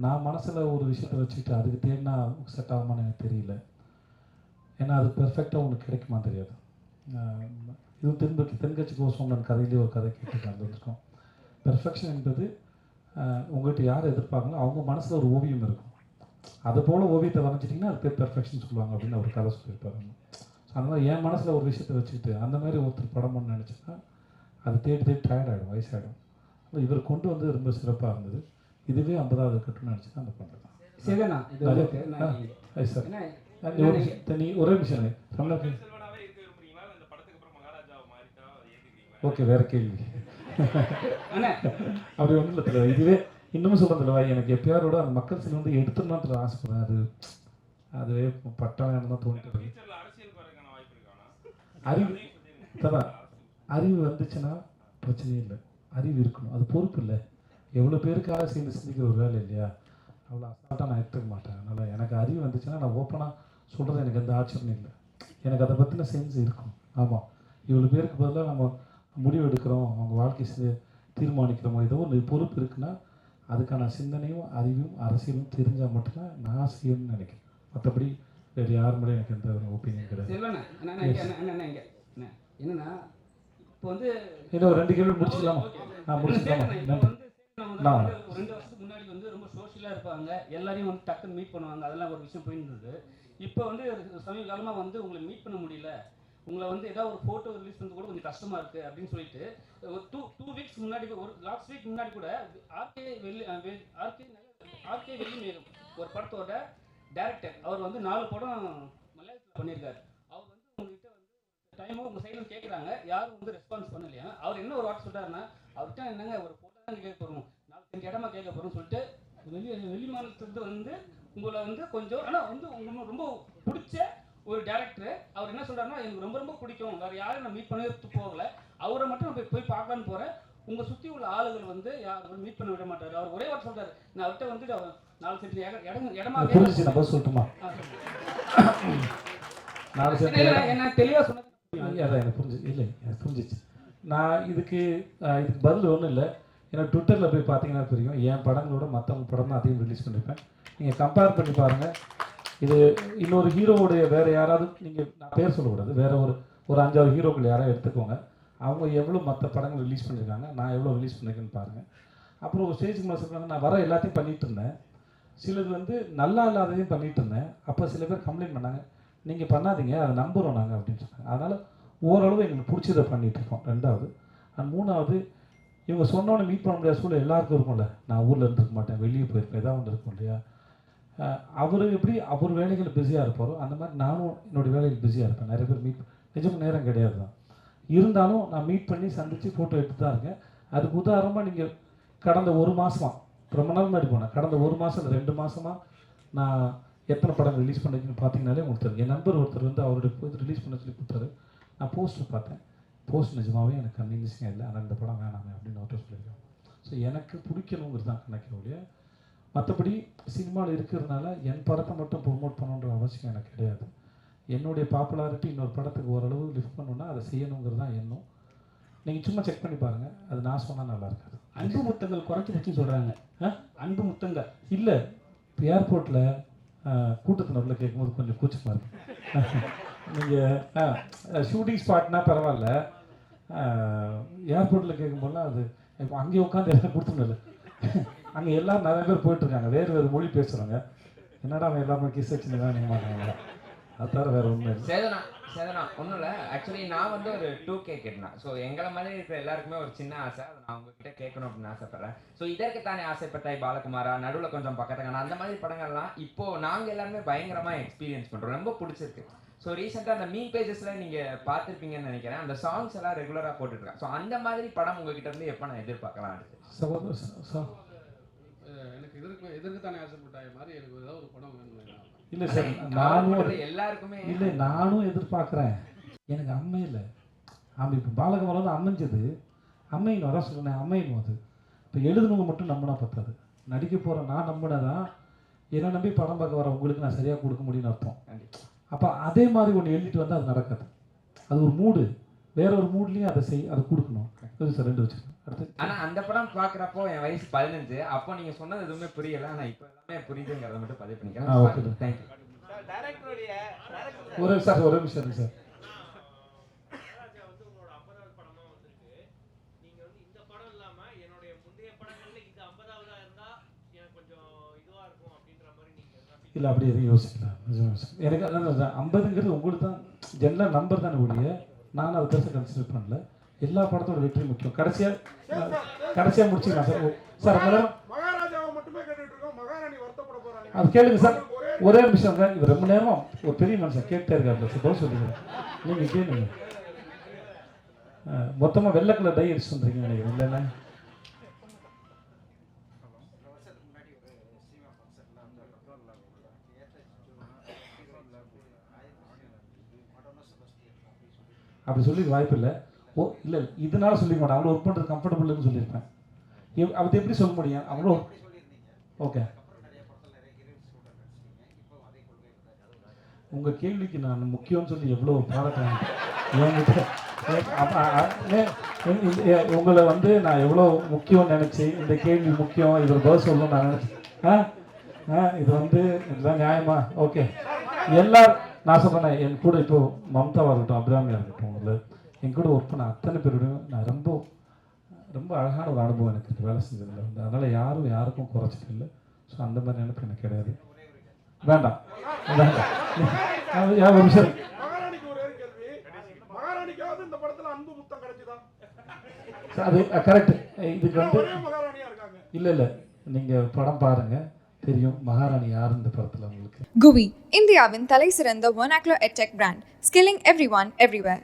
நான் மனசில் ஒரு விஷயத்தை வச்சுக்கிட்டு அதுக்கு தேடினா செட் ஆகுமான்னு எனக்கு தெரியல. ஏன்னா அது பெர்ஃபெக்டாக உங்களுக்கு கிடைக்குமா தெரியாது. இது தென்கட்சி கோசோம்னு கதையிலே ஒரு கதை கேட்டு வந்துருக்கோம். பெர்ஃபெக்ஷன் என்பது உங்கள்கிட்ட யார் எதிர்பார்க்கணும் அவங்க மனசில் ஒரு ஓவியம் இருக்கும், அது போல் ஓவியத்தை வரைஞ்சிட்டிங்கன்னா அது பேர் பெர்ஃபெக்ஷன் சொல்லுவாங்க அப்படின்னு ஒரு கதை சொல்லியிருப்பாரு. ஸோ அந்த மாதிரி என் மனசில் ஒரு விஷயத்தை வச்சுக்கிட்டு அந்த மாதிரி ஒருத்தர் படம் பண்ண நினச்சின்னா அது தேடி டயர்ட் ஆகிடும், வயசாகிடும். இவர் கொண்டு வந்து ரொம்ப சிறப்பாக இருந்தது. இதுவே 50வது கட்டுன்னு நினச்சி தான் அந்த பண்ணுறது. சரிண்ணா, இது சார் நீ ஒரே விஷயம் சொன்ன. ஓகே, வேற கேள்வி. அப்படி ஒன்றும் இல்லை தலைவா, இதுவே இன்னமும் சொல்ல தலைவா, எனக்கு எப்பயாரோட அந்த மக்கள் சில வந்து எடுத்துடணும்னு ஆசைப்படுறேன். அதுவே பட்டம் தான் தோணிட்டு. அறிவு வந்துச்சுன்னா பிரச்சனையே இல்லை, அறிவு இருக்கணும், அது பொறுப்பு இல்லை. எவ்வளோ பேருக்காக சேர்ந்து சிந்திக்கிற ஒரு வேலை இல்லையா, அவ்வளோ அசால்ட்டாக நான் எடுத்துக்க மாட்டேன். அதனால் எனக்கு அறிவு வந்துச்சுன்னா நான் ஓப்பனாக சொல்கிறது எனக்கு எந்த ஆச்சரியம் இல்லை. எனக்கு அதை பற்றின சென்ஸ் இருக்கும். ஆமாம், இவ்வளோ பேருக்கு பதிலாக நம்ம முடிவு எடுக்கிறோம், அவங்க வாழ்க்கை தீர்மானிக்கிறோமோ, ஏதோ ஒரு பொறுப்பு இருக்குன்னா அதுக்கான சிந்தனையும் அறிவும் அரசியலும் தெரிஞ்சால் மட்டும்தான் நான் செய்யணும்னு நினைக்கிறேன். மற்றபடி வேறு யார் மூலம் எனக்கு எந்த ஒரு ஒப்பீனியன் கிடையாது. என்னன்னா இப்போ வந்து இன்னும் ஒரு 2 கேள்வி முடிச்சுக்கலாமா? நான் முடிச்சுக்கலாமா? நன்றி. 2 வருஷத்துக்கு முன்னாடி வந்து ரொம்ப சோஷியலாக இருப்பாங்க, எல்லாரையும் வந்து டக்குன்னு மீட் பண்ணுவாங்க, அதெல்லாம் ஒரு விஷயம் போயிட்டு இருந்தது. இப்போ வந்து சமீப காலமாக வந்து உங்களை மீட் பண்ண முடியல, உங்களை வந்து ஏதாவது ஒரு ஃபோட்டோ ரிலீஸ் பண்ணுறது கூட கொஞ்சம் கஷ்டமாக இருக்குது அப்படின்னு சொல்லிட்டு ஒரு 2 வீக்ஸ் முன்னாடி, ஒரு லாஸ்ட் வீக் முன்னாடி கூட ஆர்கே வெள்ளிமேகம் ஒரு படத்தோட டைரக்டர், அவர் வந்து 4 படம் மலையாளத்தில் பண்ணியிருக்காரு. அவர் வந்து உங்ககிட்ட வந்து டைமாக உங்கள் சைடில் கேட்குறாங்க, யாரும் வந்து ரெஸ்பான்ஸ் பண்ணலையா. அவர் என்ன ஒரு வார்த்தை சொல்கிறாருன்னா, அவர்கிட்ட என்னங்க ஒரு ஃபோட்டோ தான் கேட்க போகிறோம், 4 இடமா கேட்க போகிறோம்னு சொல்லிட்டு வெளி மாநிலத்துலேருந்து வந்து உங்களை வந்து கொஞ்சம், ஆனால் வந்து உங்களுக்கு ரொம்ப பிடிச்ச ஒரு டேரக்டர். அவர் என்ன சொல்கிறாருன்னா, எனக்கு ரொம்ப ரொம்ப பிடிக்கும், வேறு யாரும் நான் மீட் பண்ணவே போகலை, அவரை மட்டும் நான் போய் பார்க்கலான்னு போகிறேன். உங்கள் சுற்றி உள்ள ஆளுகள் வந்து யாரும் மீட் பண்ண விட மாட்டார். அவர் ஒரே வார்த்தை சொல்கிறார், நான் அவர்கிட்ட வந்து 4 சென்ட் இடமா சொல்லட்டுமா? என்ன தெளிவாக சொன்னது எனக்கு புரிஞ்சு இல்லை, எனக்கு புரிஞ்சிச்சு. நான் இதுக்கு பதில் ஒன்றும் இல்லை. ஏன்னா ட்விட்டரில் போய் பார்த்தீங்கன்னா தெரியும், என் படங்களோட மற்றவங்க படம் தான் அதிகம் ரிலீஸ் பண்ணியிருப்பேன். நீங்கள் கம்பேர் பண்ணி பாருங்கள். இது இன்னொரு ஹீரோவுடைய வேறு யாராவது, நீங்கள் நான் பேர் சொல்லக்கூடாது, வேறு ஒரு 5-6 ஹீரோக்கள் யாராவது எடுத்துக்கோங்க, அவங்க எவ்வளோ மற்ற படங்கள் ரிலீஸ் பண்ணியிருக்காங்க, நான் எவ்வளோ ரிலீஸ் பண்ணியிருக்கேன்னு பாருங்கள். அப்புறம் ஒரு ஸ்டேஜுக்கு மேலே சொல்கிறாங்க, நான் வர எல்லாத்தையும் பண்ணிகிட்டு இருந்தேன், சிலது வந்து நல்லா இல்லாததையும் பண்ணிகிட்டு இருந்தேன். அப்போ சில பேர் கம்ப்ளைண்ட் பண்ணாங்க, நீங்கள் பண்ணாதீங்க, அதை நம்புகிறோம் நாங்கள் அப்படின்னு சொன்னாங்க. அதனால் ஓரளவு எங்களுக்கு பிடிச்சதை பண்ணிகிட்ருக்கோம். 2வது. அண்ட் 3வது, இவங்க சொன்னோன்னே மீட் பண்ண முடியாத சூழல் எல்லாருக்கும் இருக்கும்ல. நான் ஊரில் இருந்துருக்க மாட்டேன், வெளியே போயிருப்பேன், ஏதாவது ஒன்று இருக்கும் இல்லையா. அவர் எப்படி அவர் வேலைகள் பிஸியாக இருப்பாரோ அந்த மாதிரி நானும் என்னுடைய வேலைகள் பிஸியாக இருப்பேன். நிறைய பேர் நிஜமாக நேரம் கிடையாது தான், இருந்தாலும் நான் மீட் பண்ணி சந்தித்து ஃபோட்டோ எடுத்து தான் இருக்கேன். அதுக்கு உதாரணமாக நீங்கள் கடந்த 1 மாதமாக, ரொம்ப நாள் முன்னாடி போனேன், கடந்த 1 மாதம் 2 மாதமாக நான் எத்தனை படம் ரிலீஸ் பண்ணிருக்கேன்னு பார்த்தீங்கனாலே உங்களுக்கு தெரியும். என் நண்பர் ஒருத்தர் வந்து அவருடைய போய் ரிலீஸ் பண்ண சொல்லி கொடுத்தாரு. நான் போஸ்டர் பார்த்தேன், போஸ்ட் நிஜமாகவே எனக்கு கன்வீனியன்ஸிங்காக இல்லை, ஆனால் இந்த படம் வேணாமே அப்படின்னு அவர்கிட்ட சொல்லியிருக்கேன். ஸோ எனக்கு பிடிக்கணுங்கிறது தான் கணக்கினுடைய. மற்றபடி சினிமாவில் இருக்கிறதுனால என் படத்தை மட்டும் ப்ரொமோட் பண்ணணுன்ற அவசியம் எனக்கு கிடையாது. என்னுடைய பாப்புலாரிட்டி இன்னொரு படத்துக்கு ஓரளவு லிஃப்ட் பண்ணணுன்னா அதை செய்யணுங்கிறது தான் எண்ணம். நீங்கள் சும்மா செக் பண்ணி பாருங்கள், அது நான் சொன்னால் நல்லா இருக்காது. அன்பு முத்தங்கள் குறைச்சி வச்சு சொல்கிறாங்க. அன்பு முத்தங்கள் இல்லை, இப்போ ஏர்போர்ட்டில் கூட்டத்தினரில் கேட்கும்போது கொஞ்சம் கூச்சமாக இருக்குது. நீங்கள் ஷூட்டிங் ஸ்பாட்னா பரவாயில்ல, ஏர்போர்ட்டில் கேட்கும்போதுலாம் அது இப்போ அங்கேயே உட்காந்து எல்லாம் கொடுத்துருந்தல, அங்கே எல்லோரும் நிறைய பேர் போயிட்டுருக்காங்க, வேறு மொழி பேசுகிறாங்க. என்னடா அவன் எல்லாமே கிஸ் வச்சுருந்தா நீங்கள் மாட்டாங்க, அது தவிர வேறு ஒன்றும் இல்லை. சேதனா ஒன்றும் இல்லை. ஆக்சுவலி நான் வந்து ஒரு 2K கேட்டேன். ஸோ எங்களை மாதிரி இருக்கிற எல்லாருக்குமே ஒரு சின்ன ஆசை, அதை நான் உங்ககிட்ட கேட்கணும் அப்படின்னு ஆசைப்பட்றேன். ஸோ இதற்கு தானே ஆசைப்பட்டாய் பாலகுமாரா, நடுவில் கொஞ்சம் பக்கத்துக்கான அந்த மாதிரி படங்கள்லாம் இப்போது நாங்கள் எல்லாருமே பயங்கரமாக எக்ஸ்பீரியன்ஸ் பண்ணுறோம், ரொம்ப பிடிச்சிருக்கு. ஸோ ரீசெண்டாக அந்த மீம் பேஜஸில் நீங்கள் பார்த்துருப்பீங்கன்னு நினைக்கிறேன், அந்த சாங்ஸ் எல்லாம் ரெகுலராக போட்டுட்ருக்கேன். ஸோ அந்த மாதிரி படம் உங்ககிட்ட இருந்து எப்போ நான் எதிர்பார்க்கலாம்? எனக்கு எதற்கு தானே ஆசைப்பட்டாய் மாதிரி எனக்கு ஏதாவது ஒரு படம் வேணும். இல்லை சார், நானும் எல்லாருக்குமே இல்லை, நானும் எதிர்பார்க்குறேன். எனக்கு அம்மை இல்லை, ஆமாம் இப்போ பாலகுமாரன் வந்து அமைஞ்சது அமையணும், அதான் சொல்கிறேன் அமையணும். அது இப்போ எழுதுனவங்க மட்டும் நம்பினா பத்தாது, நடிக்க போகிற நான் நம்பினதான் என்னை நம்பி படம் பார்க்க வர உங்களுக்கு நான் சரியாக கொடுக்க முடியும்னு அர்த்தம். அப்போ அதே மாதிரி ஒன்று எழுதிட்டு வந்தால் அது நடக்காது. அது ஒரு மூடு, வேற ஒரு மூட்லேயும் அதை கொடுக்கணும். சார் 2 வச்சுருக்கேன். அடுத்து ஆனால் அந்த படம் பார்க்குறப்போ என் வயசு 15, அப்போ நீங்கள் சொன்னது எதுவுமே புரியலை, ஆனால் இப்போ எல்லாமே புரியுதுங்கிறத மட்டும் பதிவு பண்ணிக்கிறேன். Okay thank you. ஒரு நிமிஷம் இருக்கு சார். இல்லை அப்படி எதுவும் யோசிக்கலாம். எனக்கு அதான் 50ங்கிறது உங்களுக்கு தான் ஜென்ரல் நம்பர் தானே ஒழிய நான் அதை பெருசாக கன்சிடர் பண்ணல. எல்லா படத்தோட வெற்றி முக்கியம். கடைசியாக முடிச்சுக்கலாம் சார். சார் மகாராஜாவை மட்டுமே கேட்டுட்டு இருக்கோம், மகாராணி வருத்தப்பட போறாங்க. அது கேளுங்க சார், ஒரே நிமிஷம். இவர் ரொம்ப நேரம் ஒரு பெரிய மனுஷன் கேட்டே இருக்காரு, பதில் சொல்லுங்க. நீங்கள் கேளுங்க. மொத்தமாக வெள்ளை கலர் டை அடிச்சு வந்துருக்கீங்க நினைக்கிறேன், இல்லைண்ணா? அப்படி சொல்லிக்க வாய்ப்பு இல்லை. இல்லை இதனால சொல்லிக்க மாட்டேன், அவ்வளோ ஒர்க் பண்ணுறது கம்ஃபர்டபுள்னு சொல்லியிருப்பேன். அது எப்படி சொல்ல முடியும் அவ்வளோ? ஓகே, உங்கள் கேள்விக்கு நான் முக்கியம்னு சொல்லி எவ்வளோ பாராட்டுறேன் உங்களை வந்து நான் எவ்வளோ முக்கியம்னு நினச்சி இந்த கேள்வி முக்கியம், இவர் பதில் சொல்லணும்னு நான் நினச்சேன். இது வந்து இதுதான் நியாயமா? ஓகே, எல்லாரும் நான் சொல்கிறேன். என் கூட இப்போது மம்தாவாக இருக்கட்டும், அபிராமியாக இருக்கட்டும், உங்களை என் கூட ஒர்க் பண்ண அத்தனை பேரோடையும் நான் ரொம்ப ரொம்ப அழகான ஒரு அனுபவம் எனக்கு இருக்குது வேலை செஞ்சதில் வந்து. அதனால் யாருக்கும் குறைச்சிட்டு இல்லை. ஸோ அந்த மாதிரி நினைப்பு எனக்கு கிடையாது. வேண்டாம் ஒரு நிமிஷம். அது கரெக்ட். இதுக்கு வந்து இல்லை நீங்கள் படம் பாருங்கள், தெரியும் மகாராணி யார் இந்த படத்தில் உங்களுக்கு. GUVI, இந்தியாவின் தலை சிறந்த vernacular edtech brand, skilling everyone everywhere.